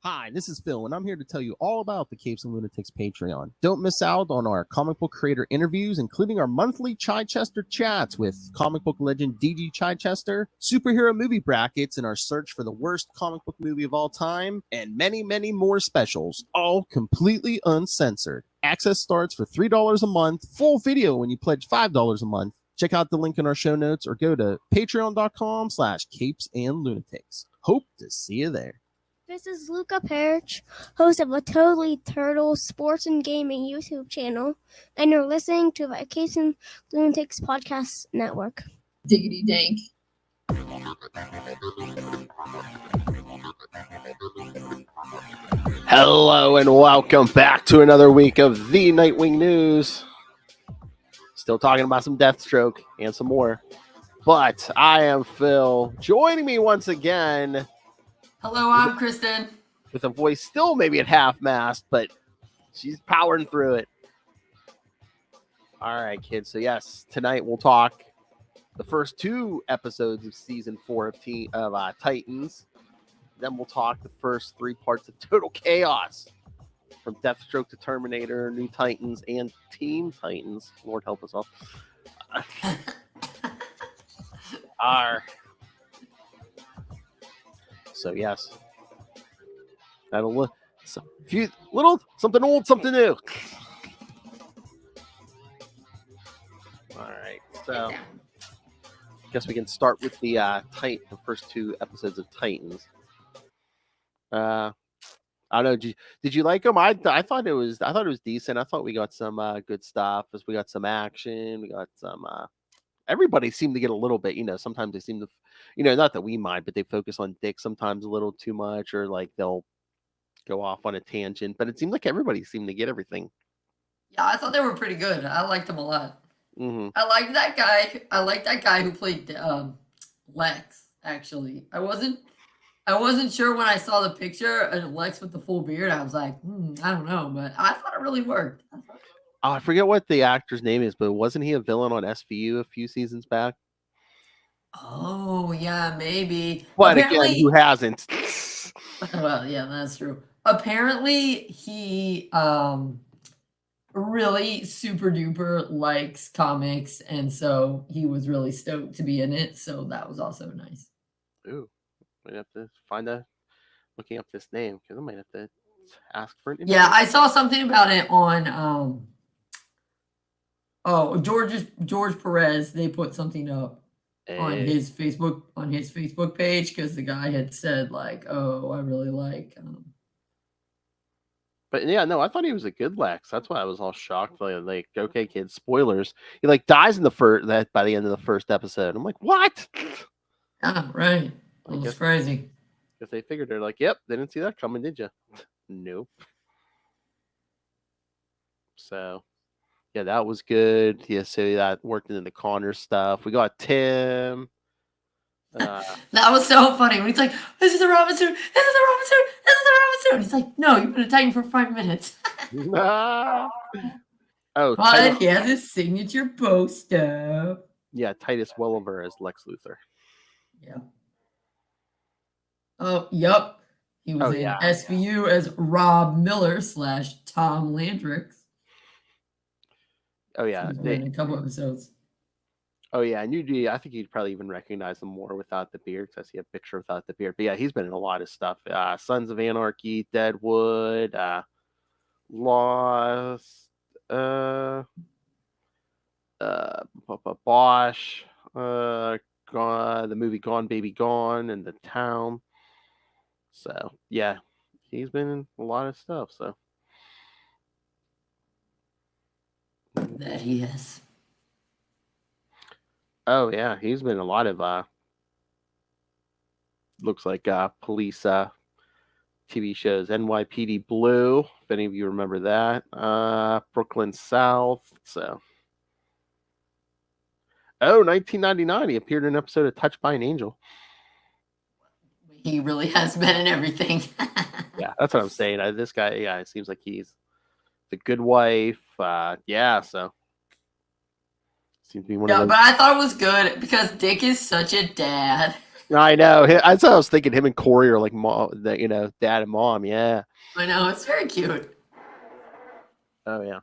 Hi, this is Phil, and I'm here to tell you all about the Capes and Lunatics Patreon. Don't miss out on our comic book creator interviews, including our monthly Chichester chats with comic book legend D.G. Chichester, superhero movie brackets in our search for the worst comic book movie of all time, and many, many more specials, all completely uncensored. Access starts for $3 a month, full video when you pledge $5 a month. Check out the link in our show notes or go to patreon.com/capesandlunatics. Hope to see you there. This is Luca Perich, host of a Totally Turtle sports and gaming YouTube channel, and you're listening to the Capes and Lunatics Podcast Network. Diggity dank. Hello and welcome back to another week of the Nightwing news. Still talking about some Deathstroke and some more. But I am Phil. Joining me once again. Hello, I'm Kristen. With a voice still maybe at half-mast, but she's powering through it. All right, kids. So yes, tonight we'll talk the first two episodes of season 4 of Titans. Then we'll talk the first 3 parts of Total Chaos, from Deathstroke the Terminator, New Titans, and Teen Titans. Lord help us all. So yes, that'll look something old, something new. All right, so I guess we can start with the first 2 episodes of Titans. I don't know. Did you like them? I thought it was decent. I thought we got some good stuff. We got some action. We got some. Everybody seemed to get a little bit. Sometimes they seem to, not that we mind, but they focus on Dick sometimes a little too much, or like they'll go off on a tangent. But it seemed like everybody seemed to get everything. Yeah, I thought they were pretty good. I liked them a lot. Mm-hmm. I like that guy. I like that guy who played Lex. Actually, I wasn't sure when I saw the picture of Lex with the full beard. I was like, I don't know, but I thought it really worked. Oh, I forget what the actor's name is, but wasn't he a villain on SVU a few seasons back? Oh yeah, maybe. But again, who hasn't? Well, yeah, that's true. Apparently, he really super duper likes comics, and so he was really stoked to be in it. So that was also nice. Ooh, might have to looking up this name, because I might have to ask for an interview. Yeah, I saw something about it on George Perez. They put something up on his Facebook page, because the guy had said like, "Oh, I really like." But yeah, no, I thought he was a good Lex. That's why I was all shocked. Like, okay, kids, spoilers. He like dies in by the end of the first episode. I'm like, what? Ah, right. That was crazy. Because they figured they're like, yep, they didn't see that coming, did you? Nope. So, yeah, that was good. Yeah, so that worked into the Connor stuff. We got Tim. That was so funny when he's like, "This is the Robin suit. This is the Robin suit. This is the Robin suit." And he's like, "No, you've been a Titan for 5 minutes." Oh, but he has his signature bow stuff. Yeah, Titus Welliver as Lex Luthor. Yeah. Oh, yep. He was in SVU as Rob Miller / Tom Landrix. Oh yeah, in a couple episodes. Oh yeah, and I think you'd probably even recognize him more without the beard, because I see a picture without the beard. But yeah, he's been in a lot of stuff. Sons of Anarchy, Deadwood, Lost, Bosch, the movie Gone Baby Gone, and The Town. So yeah, he's been in a lot of stuff. So that he is. Oh yeah, he's been in a lot of looks like police TV shows. NYPD Blue, if any of you remember that. Brooklyn South. So 1999, he appeared in an episode of Touched by an Angel. He really has been in everything. Yeah, that's what I'm saying. This guy, it seems like he's the good wife. So seems to be one of those. But I thought it was good because Dick is such a dad. I know. That's what I was thinking. Him and Corey are like mom, dad and mom. Yeah. I know, it's very cute. Oh yeah.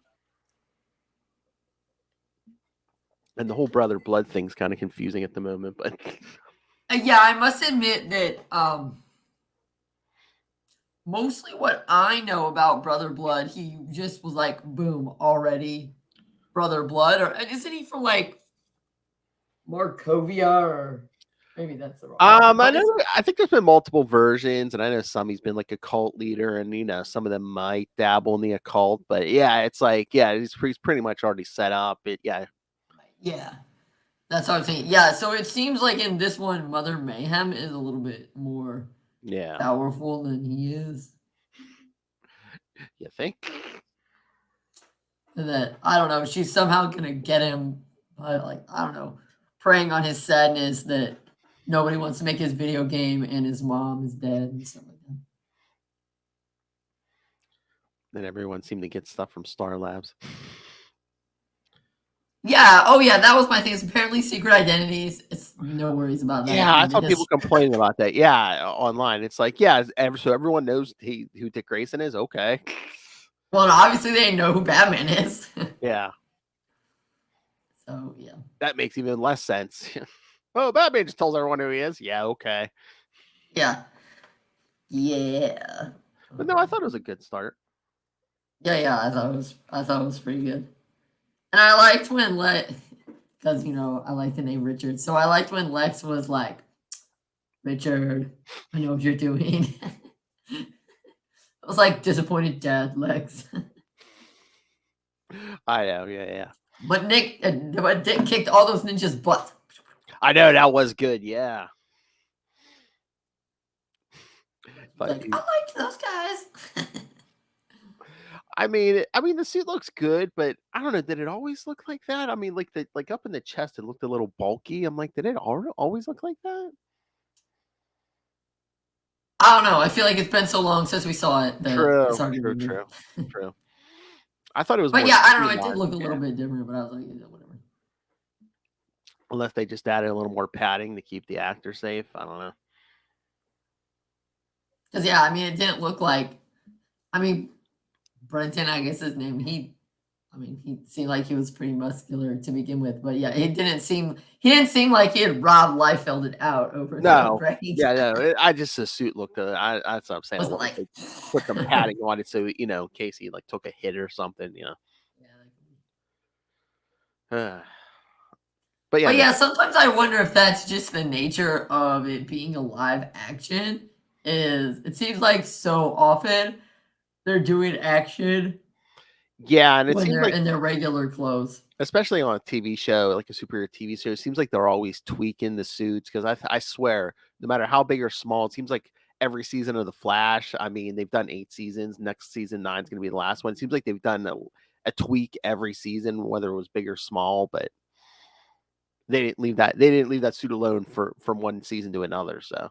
And the whole brother blood thing's kind of confusing at the moment, but Yeah, I must admit that mostly what I know about Brother Blood, he just was like, boom, already Brother Blood, or isn't he from like Markovia, or maybe that's the wrong one. I know. I think there's been multiple versions, and I know some he's been like a cult leader, and some of them might dabble in the occult. But yeah, it's like he's pretty much already set up. Yeah, that's what I'm saying. Yeah, so it seems like in this one, Mother Mayhem is a little bit more powerful than he is. You think? And that, I don't know, she's somehow gonna get him by, like, I don't know, preying on his sadness that nobody wants to make his video game and his mom is dead and stuff like that. Then everyone seemed to get stuff from Star Labs. Yeah. Oh, yeah. That was my thing. It's apparently secret identities. It's no worries about that. Yeah, I saw people complaining about that. Yeah, online. It's like, so everyone knows who Dick Grayson is. Okay. Well, obviously they know who Batman is. Yeah. So yeah, that makes even less sense. Oh, Batman just tells everyone who he is. Yeah. Okay. Yeah. Yeah. But no, I thought it was a good start. Yeah. I thought it was pretty good. And I liked when because I like the name Richard, so I liked when Lex was like, "Richard, I know what you're doing." I was like disappointed dad, Lex. I know, yeah. But Dick kicked all those ninjas' butt. I know, that was good, yeah. But I liked those guys. I mean, the suit looks good, but I don't know. Did it always look like that? I mean, like up in the chest, it looked a little bulky. I'm like, did it always look like that? I don't know. I feel like it's been so long since we saw it. True. I thought it was. But yeah, I don't know. It did look a little bit different, but I was like, whatever. Unless they just added a little more padding to keep the actor safe. I don't know. Because yeah, I mean, it didn't look like. I mean, Brenton, I guess his name. He seemed like he was pretty muscular to begin with, but yeah, he didn't seem like he had robbed Liefeld it out over no. the brain. Yeah, no. The suit looked. That's what I'm saying. Wasn't like put some padding on it, so in case he like took a hit or something. But yeah, sometimes I wonder if that's just the nature of it being a live action. It seems like so often they're doing action. Yeah, and it when seems they're like in their regular clothes, especially on a TV show, like a superhero TV show, it seems like they're always tweaking the suits. Because I swear, no matter how big or small, it seems like every season of The Flash. I mean, they've done 8 seasons. Next season 9 is going to be the last one. It seems like they've done a tweak every season, whether it was big or small. But they didn't leave that suit alone from one season to another. So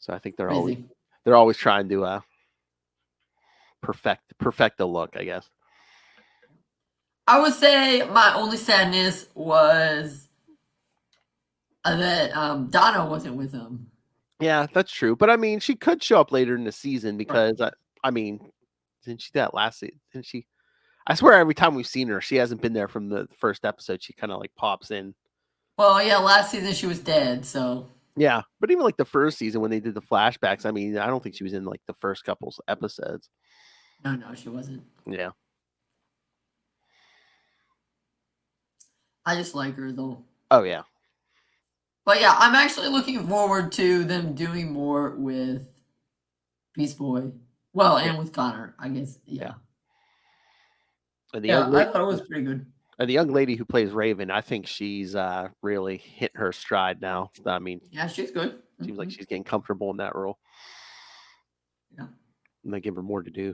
I think they're always trying to perfect the look, I guess. I would say my only sadness was that Donna wasn't with him. Yeah, that's true. But I mean, she could show up later in the season because I mean, didn't she do that last season? Didn't she? I swear every time we've seen her, she hasn't been there from the first episode. She kind of like pops in. Well, yeah, last season she was dead, so. Yeah, but even like the first season when they did the flashbacks, I mean, I don't think she was in like the first couple episodes. No, she wasn't. Yeah. I just like her though. Oh yeah. But yeah, I'm actually looking forward to them doing more with Beast Boy. Well, and with Connor, I guess. Yeah. I thought it was pretty good. And the young lady who plays Raven, I think she's really hit her stride now. I mean, yeah, she's good. Seems like she's getting comfortable in that role. Yeah. And they give her more to do.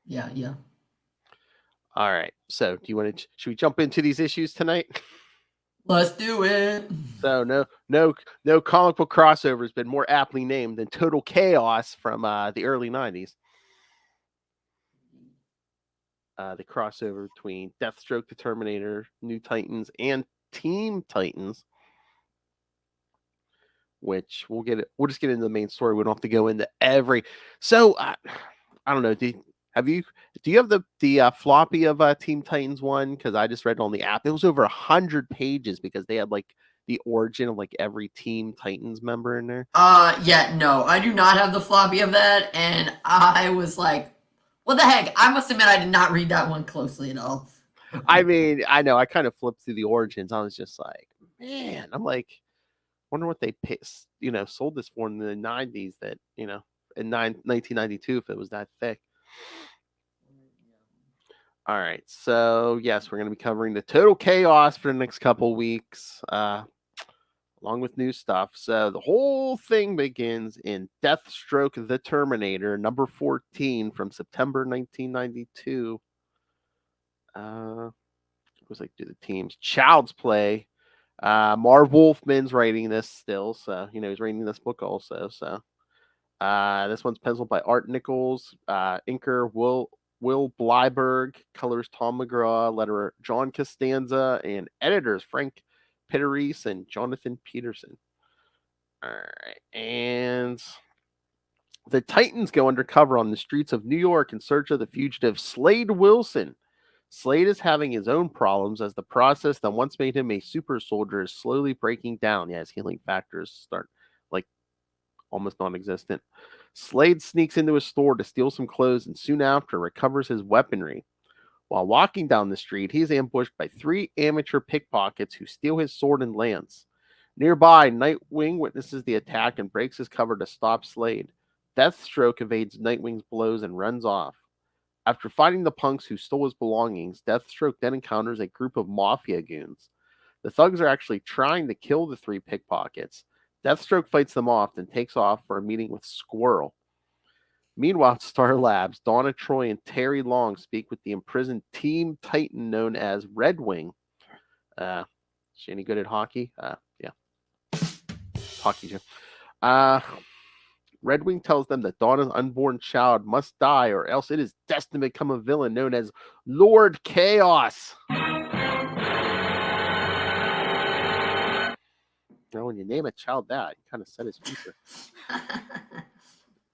Yeah. All right. So, should we jump into these issues tonight? Let's do it. So, no comic book crossover has been more aptly named than Total Chaos from the early 90s. The crossover between Deathstroke the Terminator, New Titans, and Team Titans, which we'll just get into the main story. We don't have to go into every. So I don't know. Do you have the floppy of Team Titans one? Because I just read it on the app. It was over 100 pages because they had like the origin of like every Team Titans member in there. Yeah, no, I do not have the floppy of that, and I was like, what the heck? I must admit I did not read that one closely at all. I mean, I know I kind of flipped through the origins. I was just like, man, I'm like, wonder what they sold this for in the 90s that, in 1992 if it was that thick. All right. So, yes, we're going to be covering the total chaos for the next couple weeks, along with new stuff. So, the whole thing begins in Deathstroke the Terminator, number 14 from September 1992. It was like, do the teams. Child's Play. Marv Wolfman's writing this still, so he's writing this book also. So this one's penciled by Art Nichols, inker Will Blyberg, colors Tom McGraw, letterer John Costanza, and editors Frank Perich and Jonathan Peterson. All right, and the Titans go undercover on the streets of New York in search of the fugitive Slade Wilson. Slade is having his own problems as the process that once made him a super soldier is slowly breaking down. Yeah, his healing factors start like almost non-existent. Slade sneaks into a store to steal some clothes and soon after recovers his weaponry. While walking down the street, he is ambushed by 3 amateur pickpockets who steal his sword and lance. Nearby, Nightwing witnesses the attack and breaks his cover to stop Slade. Deathstroke evades Nightwing's blows and runs off. After finding the punks who stole his belongings, Deathstroke then encounters a group of mafia goons. The thugs are actually trying to kill the 3 pickpockets. Deathstroke fights them off and takes off for a meeting with Squirrel. Meanwhile, at Star Labs, Donna Troy and Terry Long speak with the imprisoned Team Titan known as Red Wing. Is she any good at hockey? Yeah. Hockey, Jim. Red Wing tells them that Donna's unborn child must die or else it is destined to become a villain known as Lord Chaos. When you name a child that, you kind of set his future.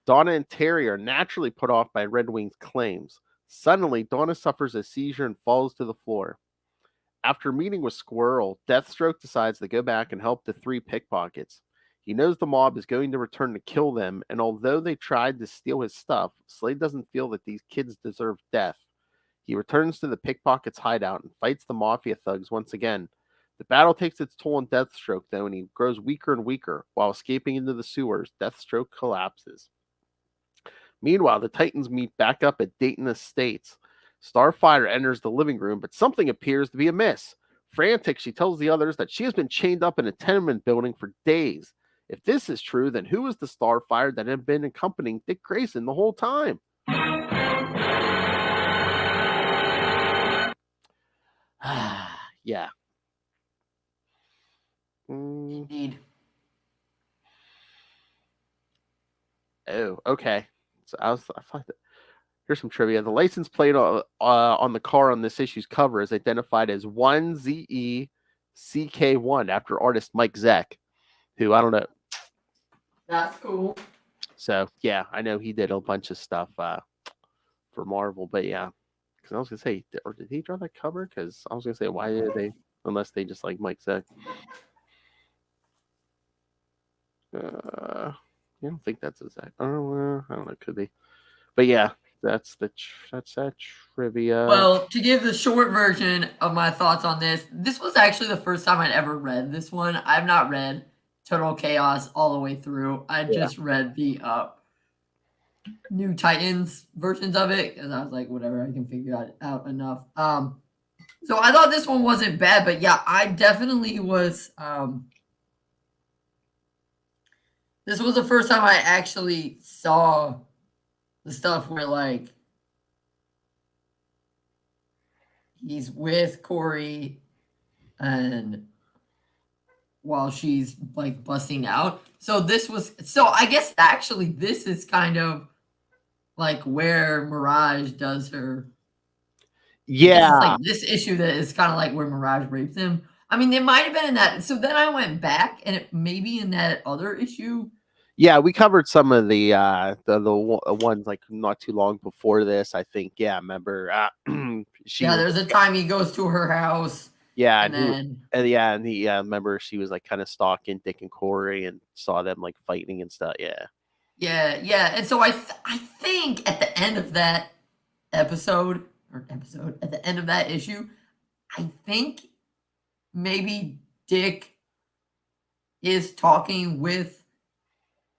Donna and Terry are naturally put off by Red Wing's claims. Suddenly, Donna suffers a seizure and falls to the floor. After meeting with Squirrel, Deathstroke decides to go back and help the 3 pickpockets. He knows the mob is going to return to kill them, and although they tried to steal his stuff, Slade doesn't feel that these kids deserve death. He returns to the pickpockets' hideout and fights the mafia thugs once again. The battle takes its toll on Deathstroke, though, and he grows weaker and weaker. While escaping into the sewers, Deathstroke collapses. Meanwhile, the Titans meet back up at Dayton Estates. Starfire enters the living room, but something appears to be amiss. Frantic, she tells the others that she has been chained up in a tenement building for days. If this is true, then who is the Starfire that had been accompanying Dick Grayson the whole time? Yeah. Indeed. Oh, okay. So I thought that. Here's some trivia. The license plate on the car on this issue's cover is identified as 1ZECK1 after artist Mike Zeck, who I don't know. That's cool. So, yeah, I know he did a bunch of stuff for Marvel, but yeah. Because I was going to say, or did he draw that cover? Because I was going to say, why did they, unless they just like Mike Zeck. I don't think that's exact. Oh, I don't know. It could be. But yeah. That's that trivia. Well, to give the short version of my thoughts on this was actually the first time I'd ever read this one. I've not read Total Chaos all the way through. I just read the New Titans versions of it because I was like, whatever, I can figure it out enough. So I thought this one wasn't bad, but yeah, I definitely was. This was the first time I actually saw the stuff where, like, he's with Corey and while she's, like, busting out. So I guess actually this is kind of, like, where Mirage does her. Yeah. It's like this issue that is kind of like where Mirage rapes him. I mean, it might have been in that. So then I went back, and it maybe in that other issue. Yeah, we covered some of the ones like not too long before this. I think. Yeah, remember? She was. There's a time he goes to her house. Yeah, and then and he remember she was like kind of stalking Dick and Corey and saw them like fighting and stuff. Yeah. yeah. And so I think at the end of that at the end of that issue, I think maybe Dick is talking with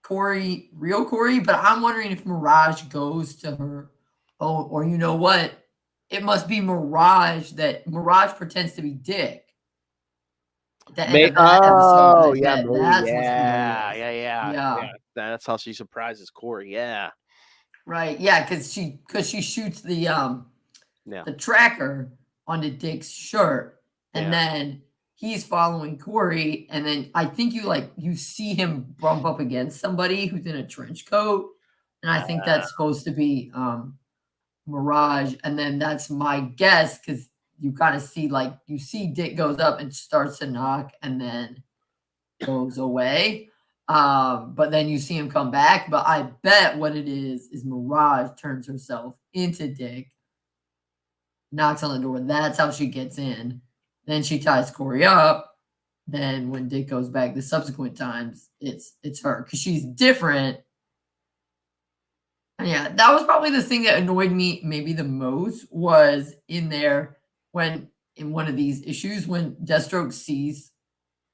real Corey, but I'm wondering if Mirage goes to her. Oh, or you know what? It must be Mirage pretends to be Dick. At the end of that episode, that's what's going on. Yeah. That's how she surprises Corey. Yeah. Right. Yeah, because she shoots the tracker onto Dick's shirt, and then he's following Corey, and then I think you see him bump up against somebody who's in a trench coat, and I think that's supposed to be Mirage, and then that's my guess because you kind of see you see Dick goes up and starts to knock, and then goes away. But then you see him come back. But I bet what it is Mirage turns herself into Dick, knocks on the door. That's how she gets in. Then she ties Corey up. Then when Dick goes back the subsequent times, it's her because she's different. And yeah, that was probably the thing that annoyed me maybe the most was in there when in one of these issues when Deathstroke sees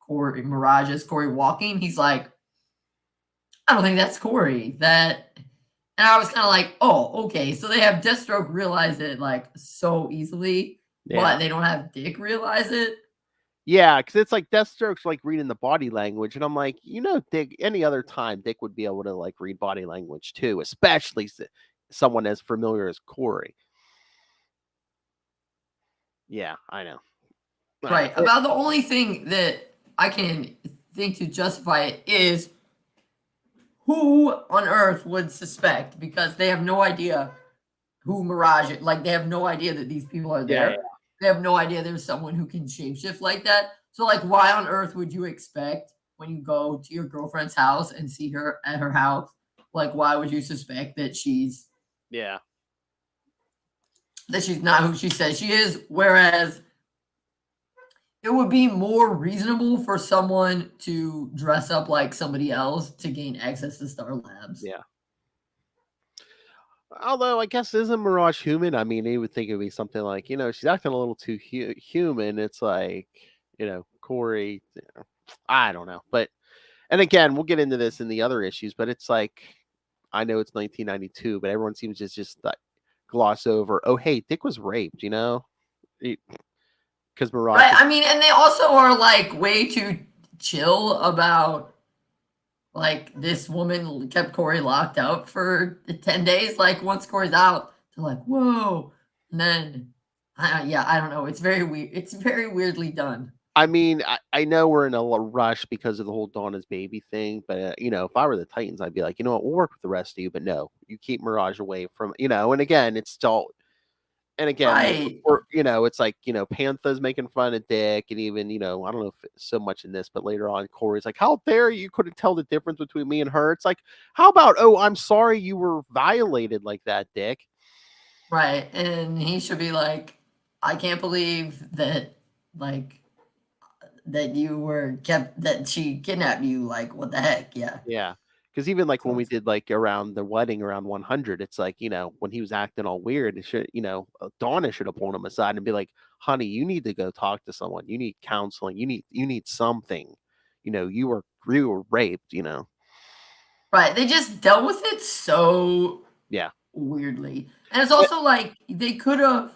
Mirage as Corey walking, he's like, I don't think that's Corey. And I was kind of like, oh, okay. So they have Deathstroke realize it like so easily, but they don't have Dick realize it. Yeah, because it's like Deathstroke's like reading the body language, and I'm like, Dick. Any other time, Dick would be able to like read body language too, especially someone as familiar as Corey. Yeah, I know. Right. About the only thing that I can think to justify it is who on earth would suspect because they have no idea who Mirage is. Like, they have no idea that these people are there. Yeah. They have no idea there's someone who can shapeshift like that. So, like, why on earth would you expect when you go to your girlfriend's house and see her at her house? Like, why would you suspect that she's not who she says she is? Whereas it would be more reasonable for someone to dress up like somebody else to gain access to Star Labs. Yeah. Although I guess isn't Mirage human? I mean, you would think it would be something like, she's acting a little too human. It's like, Corey. I don't know, but and again, we'll get into this in the other issues. But it's like, I know it's 1992, but everyone seems to just like gloss over. Oh, hey, Dick was raped. Because Mirage. Right. I mean, and they also are like way too chill about. Like, this woman kept Corey locked up for 10 days. Like, once Corey's out, they're like, whoa. And then, I don't know. It's very weird. It's very weirdly done. I mean, I know we're in a rush because of the whole Donna's baby thing. But, if I were the Titans, I'd be like, you know what? We'll work with the rest of you. But no, you keep Mirage away from, and again, it's still. And again, right. It's like, Panther's making fun of Dick, and even, I don't know if it's so much in this, but later on, Corey's like, how dare you couldn't tell the difference between me and her? It's like, how about, oh, I'm sorry you were violated like that, Dick. Right. And he should be like, I can't believe that, like, that you were that she kidnapped you. Like, what the heck? Yeah. Yeah. Because even like when we did like around the wedding around 100, it's like, when he was acting all weird, it should, Donna should have pulled him aside and be like, honey, you need to go talk to someone. You need counseling. You need something. You were raped, Right. They just dealt with it so weirdly. And it's also like they could have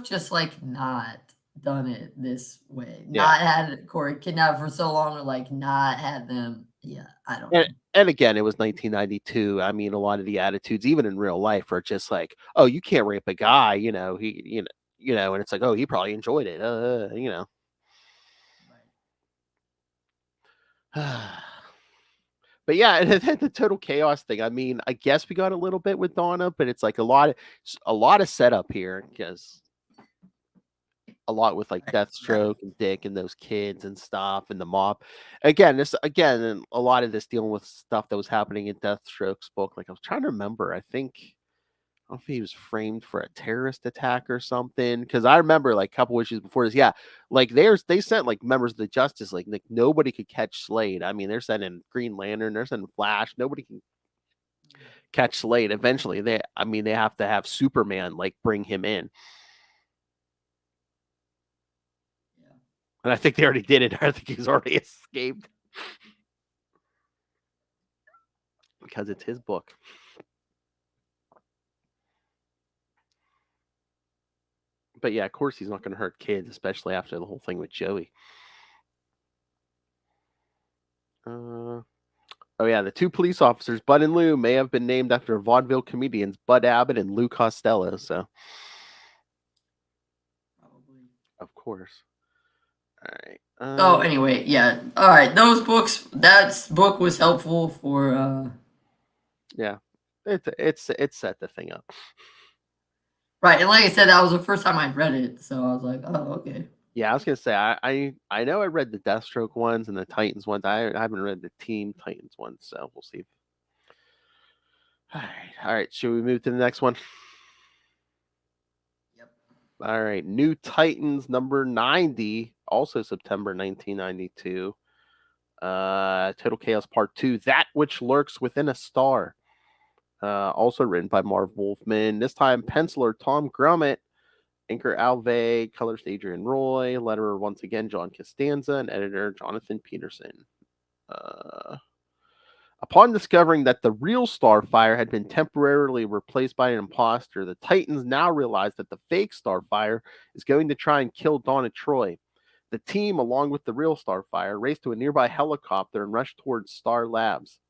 just like not done it this way. Not had Corey kidnapped for so long, or like not had them. Yeah, I don't know. And again, it was 1992. I mean, a lot of the attitudes, even in real life, are just like, "Oh, you can't rape a guy," he, and it's like, "Oh, he probably enjoyed it," But yeah, and then the total chaos thing. I mean, I guess we got a little bit with Donna, but it's like a lot of setup here because. a lot with like Right, yeah. Deathstroke and Dick and those kids and stuff and the mob. Again, and a lot of this dealing with stuff that was happening in Deathstroke's book. Like I was trying to remember, I don't know if he was framed for a terrorist attack or something. Because I remember like a couple issues before this, yeah, like they sent like members of the Justice League. Like nobody could catch Slade. I mean, they're sending Green Lantern, they're sending Flash. Nobody can catch Slade. Eventually, they have to have Superman like bring him in. Yeah. And I think they already did it. I think he's already escaped because it's his book. But yeah, of course he's not going to hurt kids, especially after the whole thing with Joey. Oh yeah, the two police officers, Bud and Lou, may have been named after vaudeville comedians Bud Abbott and Lou Costello. So, Probably. of course. All right. Oh, anyway, yeah. All right, those books. That book was helpful for. Yeah, it's set the thing up. Right, and like I said, that was the first time I read it, so I was like, oh, okay. Yeah, I was gonna say I know I read the Deathstroke ones and the Titans ones. I haven't read the Teen Titans ones, so we'll see. All right. Should we move to the next one? Yep. All right, New Titans number 90, also September 1992. Total Chaos Part 2, That Which Lurks Within a Star. Also written by Marv Wolfman. This time, penciler Tom Grummett, inker Alvey, colorist Adrian Roy, letterer once again John Costanza, and editor Jonathan Peterson. Upon discovering that the real Starfire had been temporarily replaced by an imposter, the Titans now realize that the fake Starfire is going to try and kill Donna Troy. The team, along with the real Starfire, race to a nearby helicopter and rush towards Star Labs.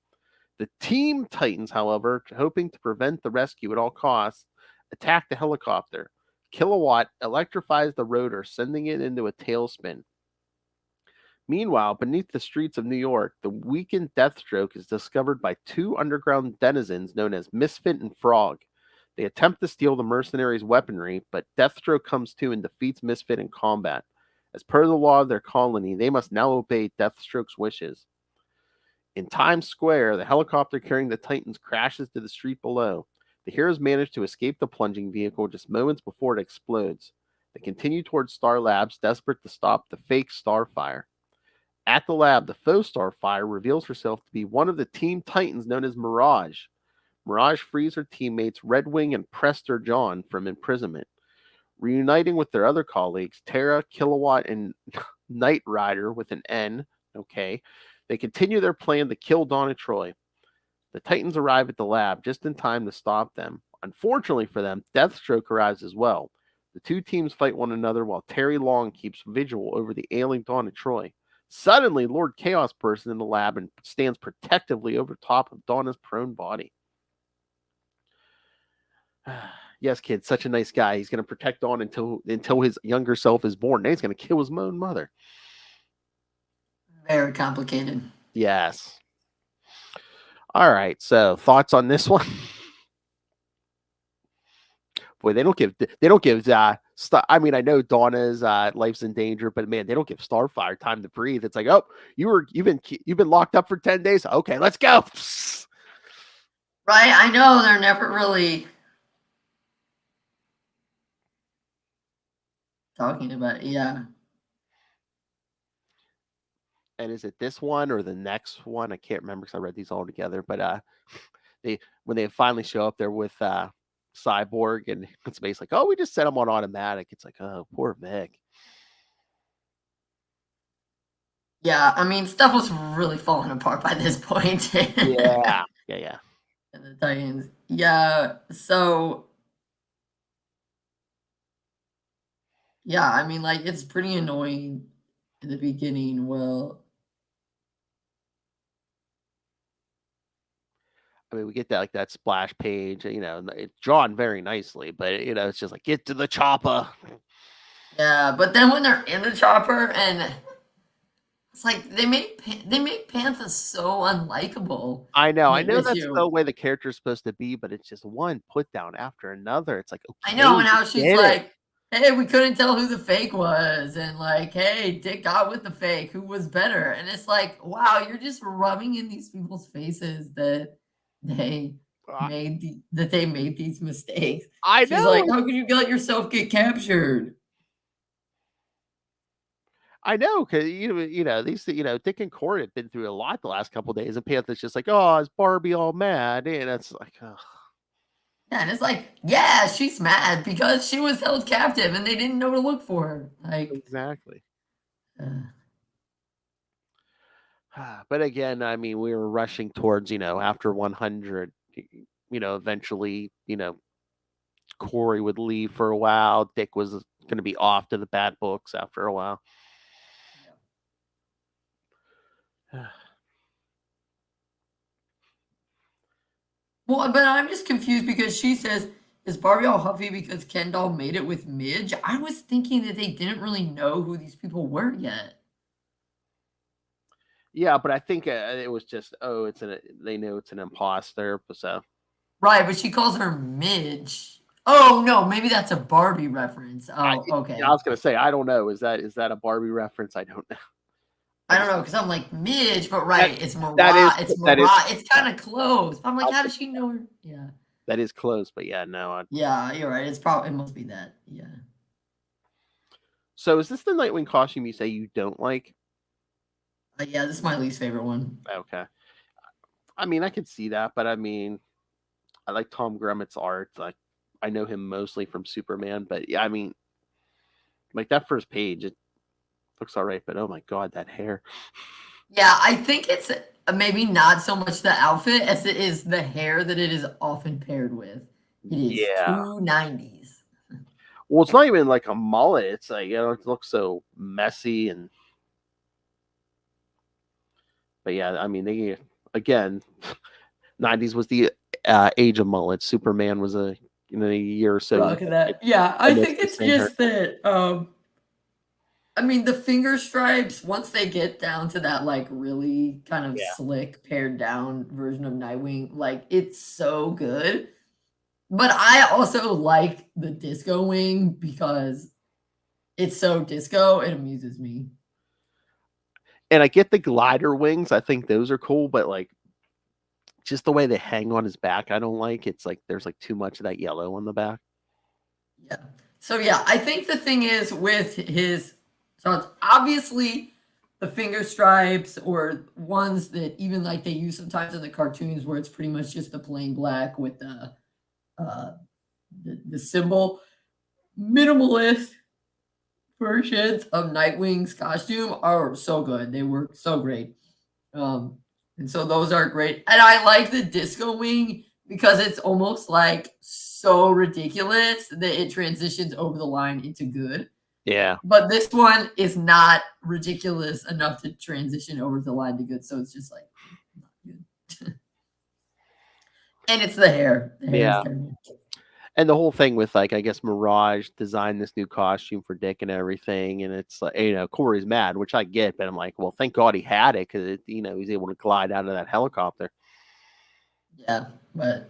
The Team Titans, however, hoping to prevent the rescue at all costs, attack the helicopter. Kilowatt electrifies the rotor, sending it into a tailspin. Meanwhile, beneath the streets of New York, the weakened Deathstroke is discovered by two underground denizens known as Misfit and Frog. They attempt to steal the mercenaries' weaponry, but Deathstroke comes to and defeats Misfit in combat. As per the law of their colony, they must now obey Deathstroke's wishes. In Times Square, the helicopter carrying the Titans crashes to the street below. The heroes manage to escape the plunging vehicle just moments before it explodes. They continue towards Star Labs, desperate to stop the fake Starfire. At the lab, the faux Starfire reveals herself to be one of the Team Titans known as Mirage. Mirage frees her teammates Redwing and Prester John from imprisonment. Reuniting with their other colleagues, Terra, Kilowatt, and Knight Rider with an N, okay, they continue their plan to kill Donna Troy. The Titans arrive at the lab just in time to stop them. Unfortunately for them, Deathstroke arrives as well. The two teams fight one another while Terry Long keeps vigil over the ailing Donna Troy. Suddenly, Lord Chaos bursts in the lab and stands protectively over top of Donna's prone body. Yes, kid, such a nice guy. He's going to protect Dawn until his younger self is born. Then he's going to kill his own mother. Very complicated. Yes. All right. So, thoughts on this one? Boy, they don't give. I mean, I know Donna's life's in danger, but man, they don't give Starfire time to breathe. It's like, oh, you've been locked up for 10 days. Okay, let's go. Right, I know they're never really talking about it. Yeah. And is it this one or the next one? I can't remember because I read these all together. But when they finally show up there with Cyborg, and it's basically like, oh, we just set them on automatic. It's like, oh, poor Vic. Yeah, I mean, stuff was really falling apart by this point. Yeah. And the Titans. Yeah, so yeah, I mean, like, it's pretty annoying in the beginning. Well, I mean, we get that splash page, it's drawn very nicely, but it's just like, get to the chopper. yeah, but then when they're in the chopper, and it's like they make Panther so unlikable. I know in that's issue. the way the character's supposed to be, but it's just one put down after another. It's like, okay, I know, and how she's like, hey, we couldn't tell who the fake was, and like, hey, Dick got with the fake. Who was better? And it's like, wow, you're just rubbing in these people's faces that they they made these mistakes. I She's know. like, how could you let yourself get captured? I know, because these Dick and Corey have been through a lot the last couple of days, and Panther's just like, oh, is Barbie all mad? And it's like, oh. Yeah, and it's like, yeah, she's mad because she was held captive and they didn't know to look for her. Like, Exactly. uh, But again, I mean, we were rushing towards after 100, eventually, Corey would leave for a while. Dick was going to be off to the bad books after a while. well, but I'm just confused because she says, is Barbie all huffy because Ken doll made it with Midge? I was thinking that they didn't really know who these people were yet. Yeah, but I think it was just, they knew it's an imposter, so. Right, but she calls her Midge. Oh no, maybe that's a Barbie reference. Oh, okay. I was gonna say, I don't know. Is that a Barbie reference? I don't know. I don't know because I'm like Midge, but right, it's Mariah. It's that is Mariah. It's kind of close. I'm like, how does she know her? Yeah. that is close, but yeah, no. Yeah, you're right. It's probably it must be that. Yeah. So is this the Nightwing costume you say you don't like? Yeah, this is my least favorite one. Okay. I mean, I could see that, but I mean, I like Tom Grummett's art. Like, I know him mostly from Superman, but yeah, I mean, like that first page, it looks all right, but oh my god, that hair. Yeah, I think it's maybe not so much the outfit as it is the hair that it is often paired with. It is Yeah. too 90s. Well, it's not even like a mullet. It's like, it looks so messy but yeah, I mean, they again, 90s was the age of mullets. Superman was a year or so. Look at that. Yeah, I think The it's same hair. just that I mean the finger stripes once they get down to that like really kind of Yeah. slick pared down version of Nightwing, like it's so good. But I also like the disco wing because it's so disco, it amuses me. And I get the glider wings. I think those are cool, but like just the way they hang on his back, I don't like. It's like there's like too much of that yellow on the back. Yeah. So yeah, I think the thing is with his so it's obviously the finger stripes or ones that even like they use sometimes in the cartoons where it's pretty much just the plain black with uh the symbol. Minimalist versions of Nightwing's costume are so good. They work so great. Um and so those are great. And I like the disco wing because it's almost like so ridiculous that it transitions over the line into good. Yeah. But this one is not ridiculous enough to transition over the line to good. So it's just like not good. And it's the hair. The hair is Yeah. terrible. And the whole thing with like, I guess Mirage designed this new costume for Dick and everything, and it's like Corey's mad, which I get, but I'm like, well, thank God he had it because he's able to glide out of that helicopter. Yeah, but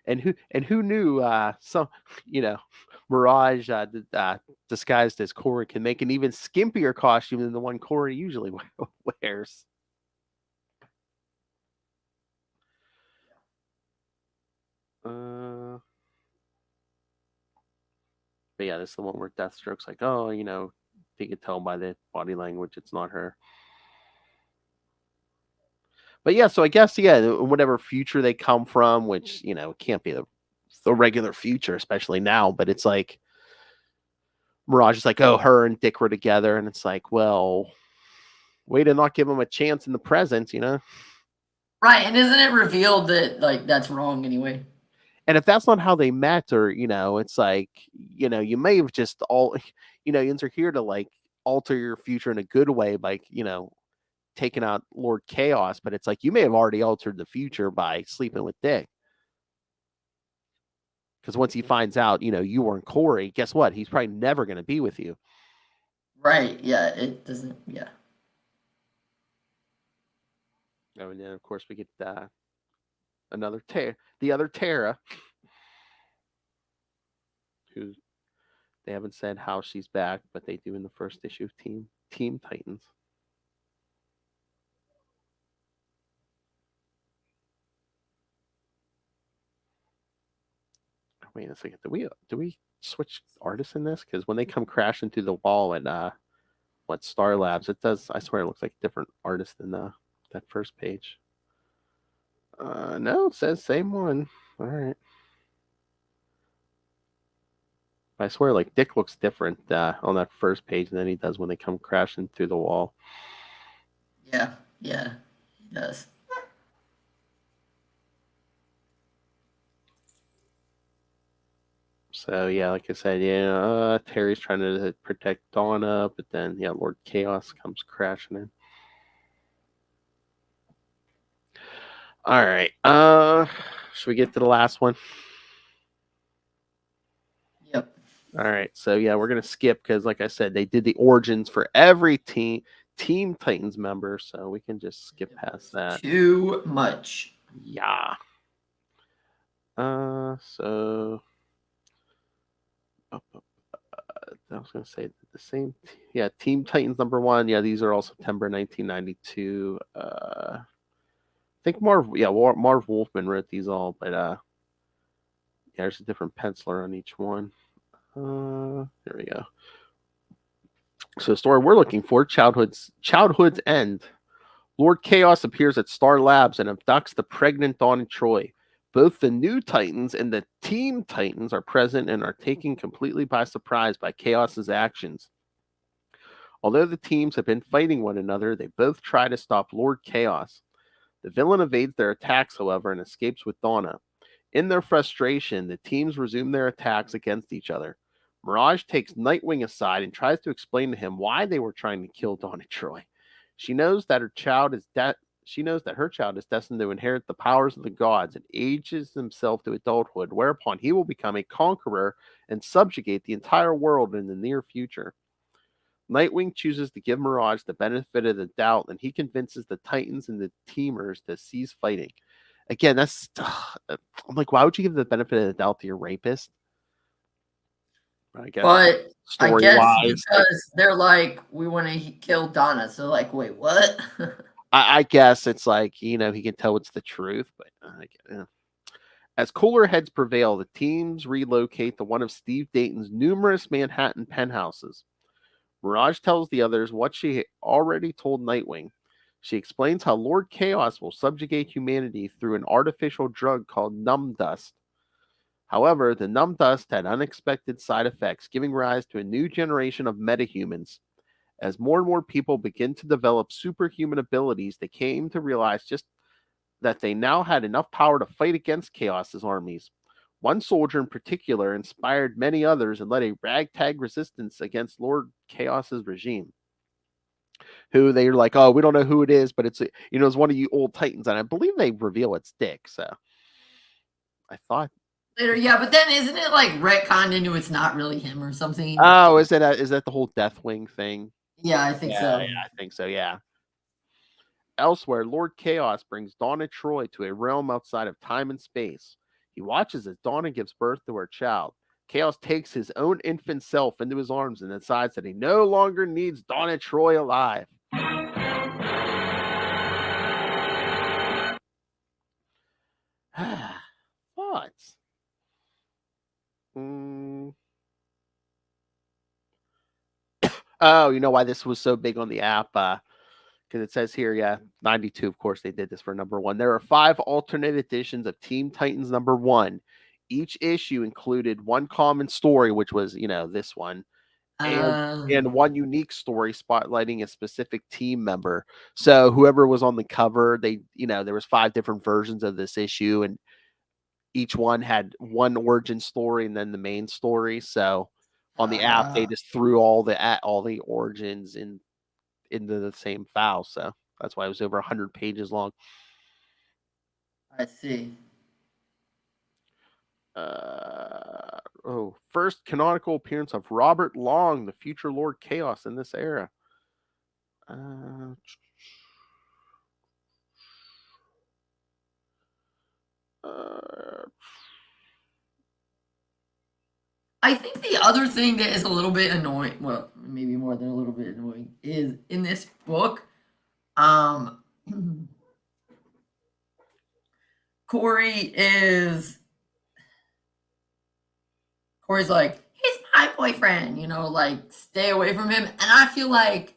And who knew some Mirage disguised as Corey can make an even skimpier costume than the one Corey usually wears. But yeah, this is the one where Deathstroke's like, oh, you can tell by the body language it's not her. But yeah, so I guess whatever future they come from, which it can't be the regular future, especially now. But it's like Mirage is like, oh, her and Dick were together, and it's like, well, way to not give him a chance in the present, right, and isn't it revealed that like that's wrong anyway? And if that's not how they met, or it's like, you may have just you're here to like alter your future in a good way by taking out Lord Chaos, but it's like you may have already altered the future by sleeping with Dick. Because once he finds out, you weren't Corey, guess what? He's probably never going to be with you. Right. Yeah. It doesn't. Yeah. Oh, and then of course we get the other Tara. who they haven't said how she's back, but they do in the first issue of Team Titans. Wait a second. Do we switch artists in this? Because when they come crashing through the wall at Star Labs, it does. I swear, it looks like a different artist than that first page. No, it says same one. All right. I swear, like Dick looks different on that first page than he does when they come crashing through the wall. Yeah, he does. So yeah, like I said, Terry's trying to protect Donna, but then Lord Chaos comes crashing in. All right. Should we get to the last one? Yep. All right. So yeah, we're gonna skip because, like I said, they did the origins for every Team Titans member, so we can just skip past that. Too much. Yeah. So I was gonna say the same. Yeah, Team Titans #1. Yeah, these are all September 1992. I think Marv Wolfman wrote these all, but there's a different penciler on each one. There we go. So the story we're looking for, Childhood's End. Lord Chaos appears at Star Labs and abducts the pregnant Dawn and Troy. Both the new Titans and the Team Titans are present and are taken completely by surprise by Chaos's actions. Although the teams have been fighting one another, they both try to stop Lord Chaos. The villain evades their attacks, however, and escapes with Donna. In their frustration, the teams resume their attacks against each other. Mirage takes Nightwing aside and tries to explain to him why they were trying to kill Dawn and Troy. She knows that her child is destined to inherit the powers of the gods and ages himself to adulthood, whereupon he will become a conqueror and subjugate the entire world in the near future. Nightwing chooses to give Mirage the benefit of the doubt, and he convinces the Titans and the Teamers to cease fighting. Again, I'm like, why would you give the benefit of the doubt to your rapist? I guess But I story guess wise, because they're like, we want to kill Donna. So like, wait, what? I guess it's like, he can tell it's the truth, but as cooler heads prevail, the teams relocate to one of Steve Dayton's numerous Manhattan penthouses. Mirage tells the others what she already told Nightwing. She explains how Lord Chaos will subjugate humanity through an artificial drug called numb dust. However, the numb dust had unexpected side effects, giving rise to a new generation of metahumans. As more and more people begin to develop superhuman abilities, they came to realize just that they now had enough power to fight against Chaos's armies. One soldier in particular inspired many others and led a ragtag resistance against Lord Chaos's regime. Who they're like, oh, we don't know who it is, but it's one of you old Titans, and I believe they reveal it's Dick. So I thought Later, yeah, but then isn't it like retconned into it's not really him or something? Oh, is that the whole Deathwing thing? Yeah, I think so. Yeah, I think so. Yeah. Elsewhere, Lord Chaos brings Donna Troy to a realm outside of time and space. He watches as Donna gives birth to her child. Chaos takes his own infant self into his arms and decides that he no longer needs Donna Troy alive. Thoughts? Oh, you know why this was so big on the app? Because it says here, 92, of course, they did this for #1. There are 5 alternate editions of Teen Titans #1. Each issue included one common story, which was, this one, and one unique story spotlighting a specific team member. So whoever was on the cover, there was 5 different versions of this issue, and each one had one origin story and then the main story. So on the app, they just threw all the origins into the same file. So that's why it was over 100 pages long. I see. First canonical appearance of Robert Long, the future Lord Chaos in this era. I think the other thing that is a little bit annoying, well, maybe more than a little bit annoying, is in this book, Corey's like, he's my boyfriend, like stay away from him. And I feel like,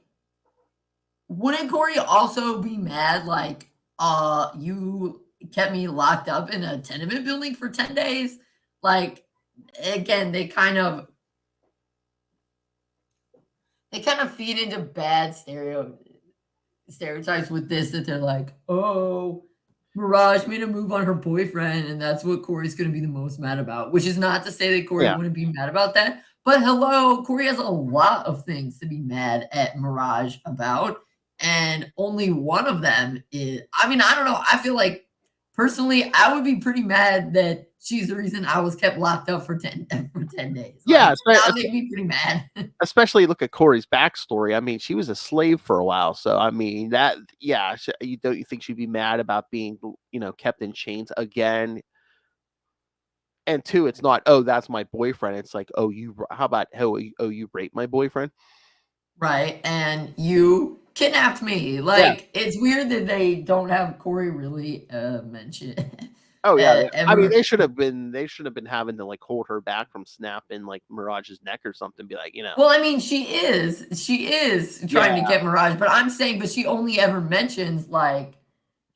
wouldn't Corey also be mad, like, you kept me locked up in a tenement building for 10 days? Like, again, they kind of feed into bad stereotypes with this, that they're like, oh, Mirage made a move on her boyfriend, and that's what Corey's going to be the most mad about, which is not to say that Corey wouldn't be mad about that. But hello, Corey has a lot of things to be mad at Mirage about, and only one of them is, I mean, I don't know. I feel like, personally, I would be pretty mad that she's the reason I was kept locked up for 10 days. Yeah, like, that would make me pretty mad. Especially look at Corey's backstory. I mean, she was a slave for a while, so I mean that. Yeah, you think she'd be mad about being, kept in chains again? And two, it's not, oh, that's my boyfriend. It's like, oh, how about, you raped my boyfriend? Right, and you kidnapped me. Like, it's weird that they don't have Corey really mentioned. Oh yeah, I mean, they should have been having to like hold her back from snapping like Mirage's neck or something. Be like, Well, I mean, she is trying to get Mirage, but I'm saying, but she only ever mentions like,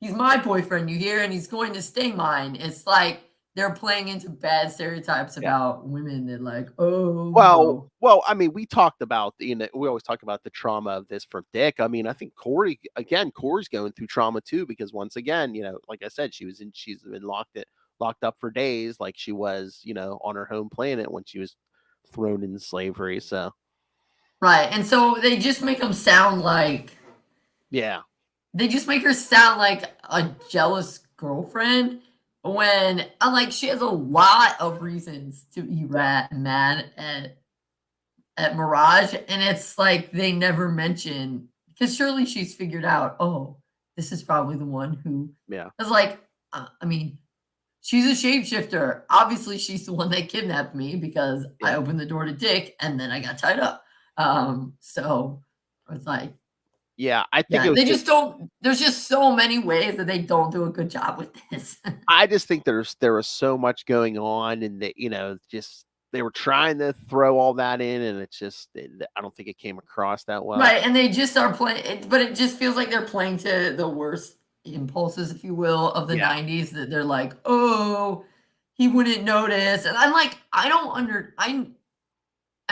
he's my boyfriend, you hear, and he's going to stay mine. It's like they're playing into bad stereotypes about women that like, oh, well, I mean, we talked about, we always talk about the trauma of this for Dick. I mean, I think Corey's going through trauma too, because once again, like I said, she's been locked up for days, like she was, on her home planet when she was thrown in slavery. So, right, and so they just make them sound like, they just make her sound like a jealous girlfriend, when like she has a lot of reasons to be mad at Mirage, and it's like they never mention, because surely she's figured out, oh, this is probably the one who is like, I mean, she's a shapeshifter. Obviously, she's the one that kidnapped me because I opened the door to Dick and then I got tied up. So it's like, I think they just don't. There's just so many ways that they don't do a good job with this. I just think there was so much going on, and that just they were trying to throw all that in, and it's just I don't think it came across that well. Right, and they just are playing, but it just feels like they're playing to the worst impulses, if you will, of the 90s. That they're like, oh, he wouldn't notice, and I'm like,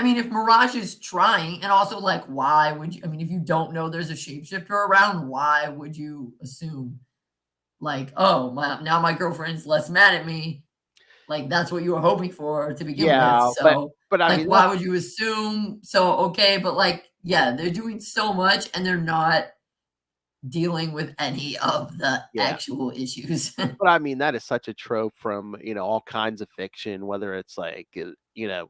I mean, if Mirage is trying, and also like, why would you? I mean, if you don't know there's a shapeshifter around, why would you assume, like, oh, now my girlfriend's less mad at me? Like, that's what you were hoping for to begin with. So, but I like, mean, why would you assume? So, okay, but like, they're doing so much, and they're not dealing with any of the actual issues. But I mean, that is such a trope from all kinds of fiction, whether it's like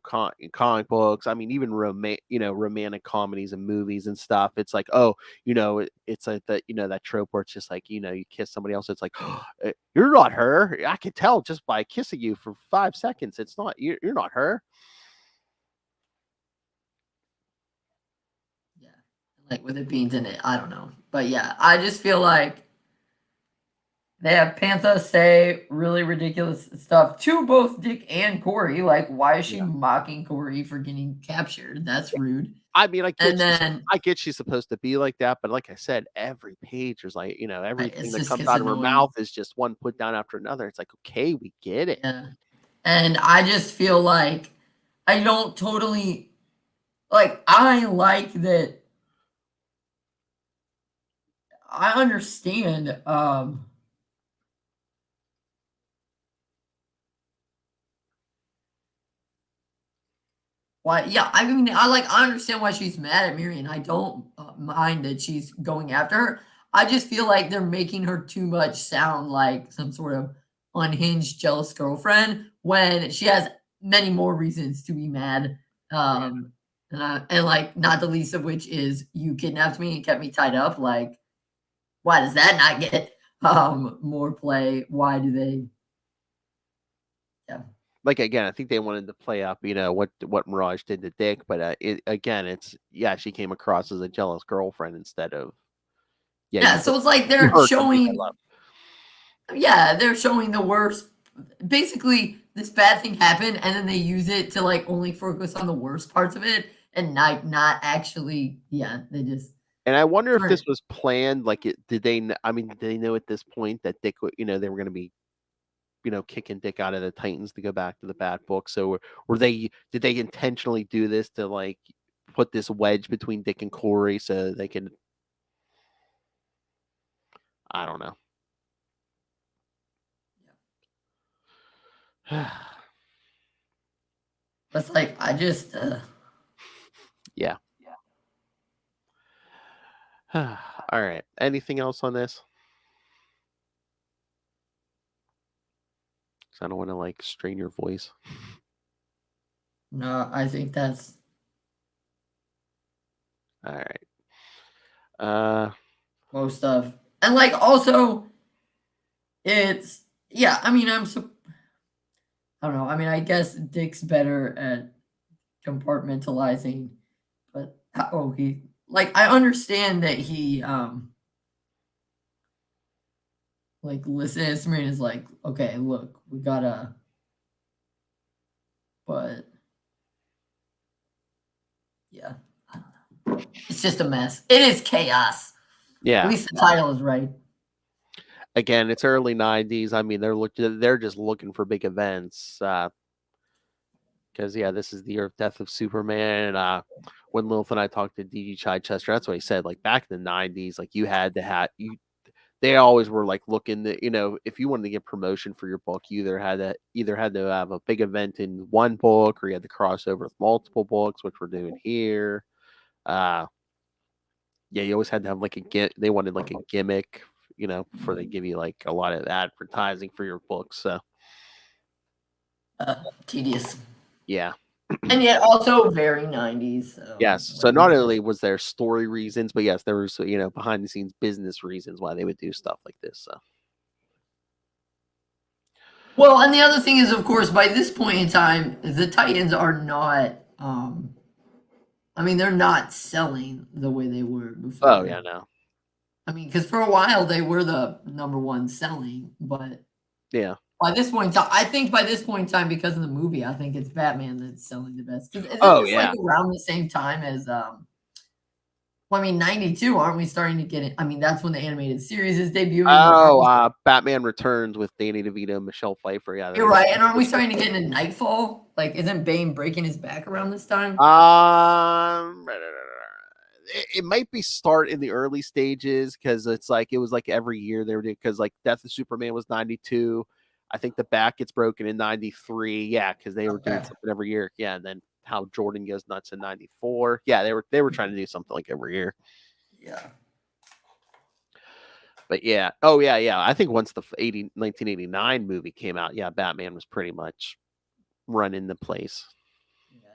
comic books. I mean, even romantic comedies and movies and stuff. It's like, oh, it's like that that trope where it's just like you kiss somebody else. It's like, oh, you're not her. I can tell just by kissing you for 5 seconds. It's not you're not her. Like with it being in it, I don't know, but I just feel like they have Pantha say really ridiculous stuff to both Dick and Corey. Like, why is she mocking Corey for getting captured? That's rude. I mean, I get she's supposed to be like that, but like I said, every page is like, everything that comes out of her mouth is just one put down after another. It's like, okay, we get it. Yeah. And I just feel like I don't totally, like, I like that. I understand, why, I mean, I understand why she's mad at Miriam. I don't mind that she's going after her. I just feel like they're making her too much sound like some sort of unhinged, jealous girlfriend when she has many more reasons to be mad. And like, not the least of which is, you kidnapped me and kept me tied up. Like, why does that not get more play? Why do they? like again, I think they wanted to play up, what Mirage did to Dick, but she came across as a jealous girlfriend instead of Yeah, so it's like you they're hurt somebody I showing, love. yeah, they're showing the worst. Basically, this bad thing happened, and then they use it to like only focus on the worst parts of it, and not actually. Yeah, they just And I wonder if turn this it. was planned. Like, did they? I mean, did they know at this point that Dick, they were going to be, kicking Dick out of the Titans to go back to the Bat Book? So were they? Did they intentionally do this to like put this wedge between Dick and Corey so they can? I don't know. It's like I just. Yeah. All right. Anything else on this? 'Cause I don't want to like strain your voice. No, I think that's. All right. Most of, and like also it's, yeah, I mean, I don't know, I mean, I guess Dick's better at compartmentalizing, but he, like, I understand that he like listens to me and is like, okay, look, we gotta, but yeah, I don't know. It's just a mess. It is chaos. At Yeah. least the title is right. Again, it's early '90s. I mean, they're just looking for big events. Because this is the year of death of Superman. When Lilith and I talked to DG Chichester, that's what he said. Like back in the '90s, like you had to have you. They always were like looking to, if you wanted to get promotion for your book, you either had to have a big event in one book, or you had to cross over with multiple books, which we're doing here. You always had to have like they wanted like a gimmick, before they give you like a lot of advertising for your books. So Tedious. yeah. And yet also very 90s. So Yes. So not only was there story reasons, but yes, there was, behind the scenes business reasons why they would do stuff like this. So well, and the other thing is, of course, by this point in time, the Titans are not. I mean, they're not selling the way they were before. oh yeah, no. I mean, because for a while they were the number one selling, but Yeah. by this point in time, I think by this point in time, because of the movie, I think it's Batman that's selling the best. Because isn't Oh this yeah. like around the same time as well, I mean, 92, aren't we starting to get it? I mean, that's when the animated series is debuting. Oh, Batman Returns with Danny DeVito and Michelle Pfeiffer. Yeah. You're right. And aren't we starting to get into Nightfall? Like, isn't Bane breaking his back around this time? It might be start in the early stages because it's like it was like every year they were doing, because like Death of Superman was 92. I think the back gets broken in 93. Yeah, because they were doing something every year. Yeah, and then how Jordan goes nuts in 94. Yeah, they were trying to do something like every year. Yeah. But yeah. Oh yeah, yeah. I think once the 1989 movie came out, yeah, Batman was pretty much running the place. Yeah,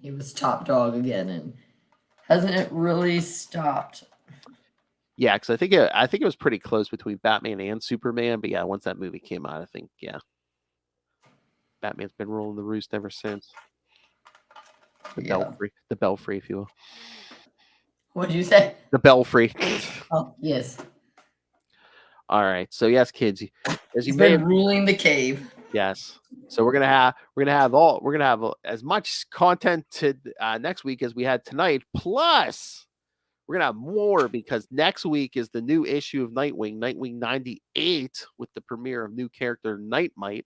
he was top dog again, and hasn't it really stopped? Yeah, because I think it was pretty close between Batman and Superman. But yeah, once that movie came out, I think Batman's been ruling the roost ever since. The Belfry, if you will. What did you say? The Belfry. Oh, yes. All right. So yes, kids, as you He's may been have, ruling the cave. yes. So we're gonna have as much content to next week as we had tonight. Plus, we're gonna have more because next week is the new issue of Nightwing, Nightwing 98, with the premiere of new character Nightmite.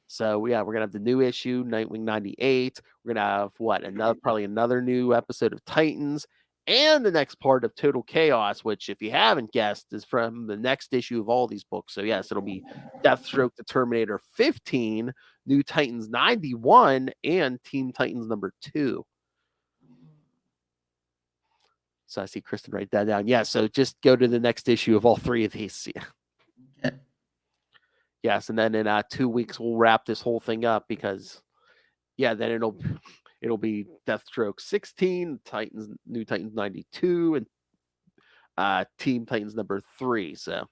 So yeah, we're gonna have the new issue, Nightwing 98. We're gonna have probably another new episode of Titans, and the next part of Total Chaos, which, if you haven't guessed, is from the next issue of all these books. So yes, it'll be Deathstroke the Terminator 15, New Titans 91, and Teen Titans number 2. So I see Kristen write that down. Yeah, so just go to the next issue of all three of these. Yeah. Okay. Yes, and then in 2 weeks we'll wrap this whole thing up because then it'll be Deathstroke 16, New Titans 92, and Team Titans number 3. So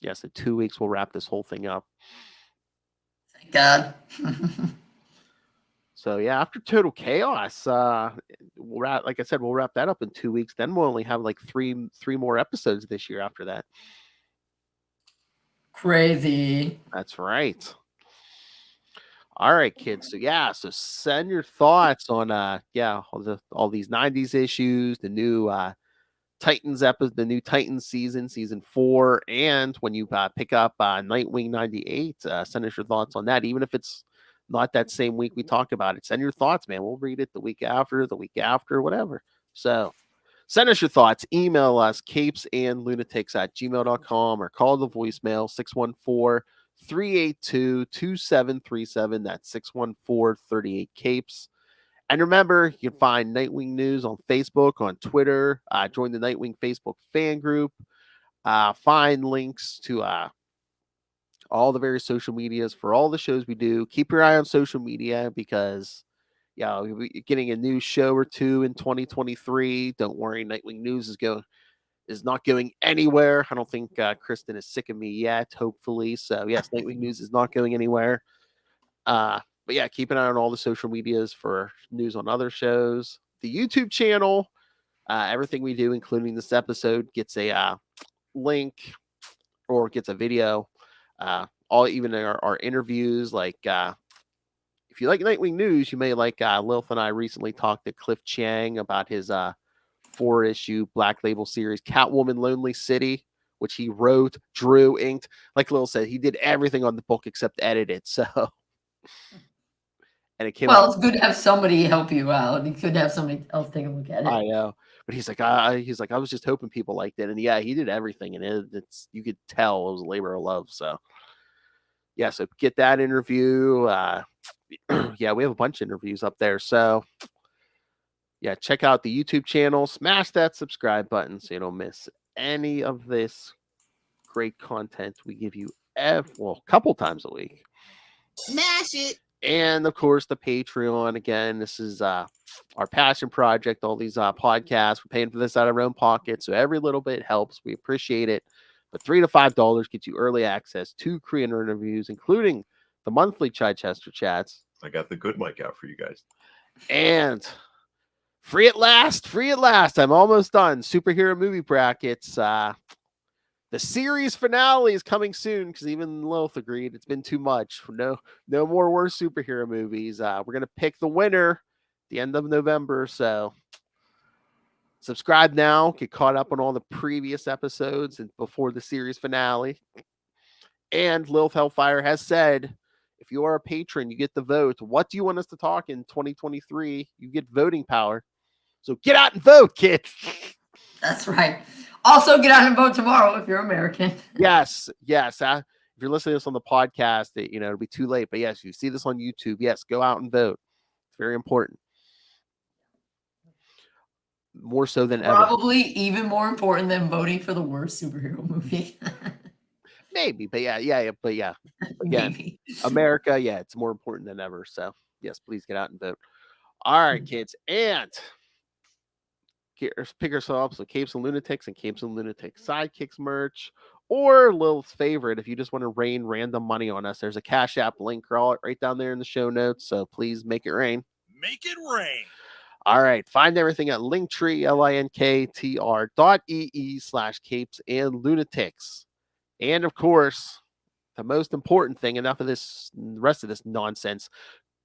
yes, in 2 weeks we'll wrap this whole thing up. God. So yeah, after Total Chaos, like I said, we'll wrap that up in 2 weeks. Then we'll only have like three more episodes this year after that. Crazy. That's right. All right, kids. So yeah, so send your thoughts on all these 90s issues, the new Titans episode, the new Titans season 4, and when you pick up Nightwing 98, send us your thoughts on that, even if it's not that same week we talk about it. Send your thoughts, man. We'll read it the week after, whatever. So send us your thoughts. Email us CapesandLunatics@gmail.com or call the voicemail 614-382-2737. That's 614-38-CAPES. And remember, you can find Nightwing News on Facebook, on Twitter. Join the Nightwing Facebook fan group. Find links to all the various social medias for all the shows we do. Keep your eye on social media because we'll be getting a new show or two in 2023. Don't worry, Nightwing News is not going anywhere. I don't think Kristen is sick of me yet, hopefully. So yes, Nightwing News is not going anywhere. But yeah, keep an eye on all the social medias for news on other shows. The YouTube channel, everything we do, including this episode, gets a link or gets a video. Even our interviews, like if you like Nightwing News, you may like Lilith and I recently talked to Cliff Chiang about his 4-issue Black Label series, Catwoman Lonely City, which he wrote, drew, inked. Like Lil said, he did everything on the book except edit it. So, and it came out. Well, it's good to have somebody help you out. You could have somebody else take a look at it. I know, but he's like, I was just hoping people liked it, and yeah, he did everything, and it's you could tell it was a labor of love. So, yeah, so get that interview. Yeah, we have a bunch of interviews up there. So, yeah, check out the YouTube channel. Smash that subscribe button so you don't miss any of this great content we give you a couple times a week. Smash it. And of course, the Patreon. Again, this is our passion project. All these podcasts, we're paying for this out of our own pocket, so every little bit helps. We appreciate it. But $3 to $5 gets you early access to creator interviews, including the monthly Chichester chats. I got the good mic out for you guys. And free at last. I'm almost done. Superhero movie brackets. The series finale is coming soon because even Lilith agreed it's been too much. No more worst superhero movies. We're gonna pick the winner at the end of November. So subscribe now. Get caught up on all the previous episodes and before the series finale. And Lilith Hellfire has said, if you are a patron, you get the vote. What do you want us to talk in 2023? You get voting power. So get out and vote, kids. That's right. Also, get out and vote tomorrow if you're American. Yes. If you're listening to this on the podcast, it'll be too late. But yes, you see this on YouTube. Yes, go out and vote. It's very important. More so than ever. Probably even more important than voting for the worst superhero movie. Maybe, but yeah. Again, Maybe. America, it's more important than ever. So yes, please get out and vote. All right, kids, and pick ourselves with Capes and Lunatics and Capes and Lunatics Sidekicks merch, or Lilith's favorite. If you just want to rain random money on us, there's a Cash App link right down there in the show notes. So please make it rain. Make it rain. All right. Find everything at Linktree, linktr.ee/Capes and Lunatics. And of course, the most important thing, enough of this, the rest of this nonsense,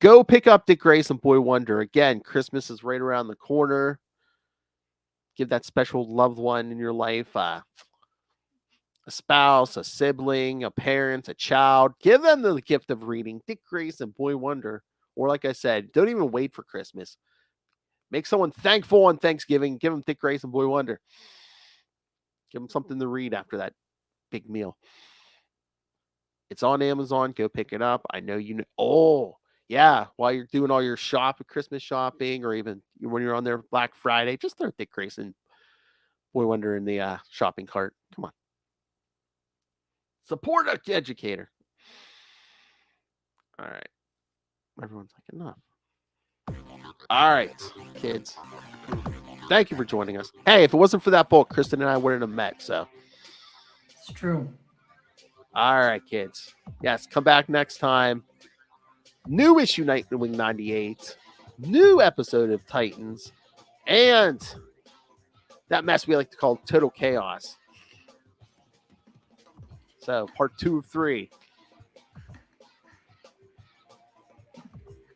go pick up Dick Grayson Boy Wonder. Again, Christmas is right around the corner. Give that special loved one in your life, a spouse, a sibling, a parent, a child. Give them the gift of reading Dick Grayson Boy Wonder. Or like I said, don't even wait for Christmas. Make someone thankful on Thanksgiving. Give them Dick Grayson Boy Wonder. Give them something to read after that big meal. It's on Amazon. Go pick it up. I know you know. Oh, yeah. While you're doing all your Christmas shopping, or even when you're on there Black Friday, just throw Dick Grayson Boy Wonder in the shopping cart. Come on. Support an educator. All right. Everyone's like, enough. All right, kids. Thank you for joining us. Hey, if it wasn't for that book, Kristen and I wouldn't have met. So It's true. all right, kids. Yes, come back next time. new issue Nightwing 98, new episode of Titans, and that mess we like to call Total Chaos. So, part 2 of 3.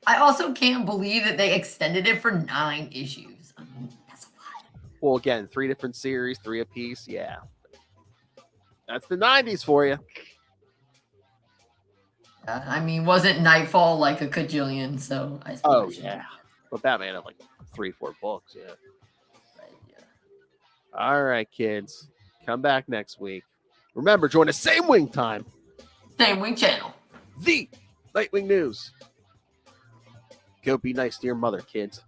I also can't believe that they extended it for 9 issues. I mean, that's a lot. Well, again, 3 different series, 3 apiece. Yeah. That's the 90s for you. I mean, wasn't Nightfall like a cajillion? So I suppose. Oh, yeah. But Batman had like 3-4 books. Yeah. Right, yeah. All right, kids. Come back next week. Remember, join us same wing time. Same Wing channel. The Nightwing News. Go be nice to your mother, kids.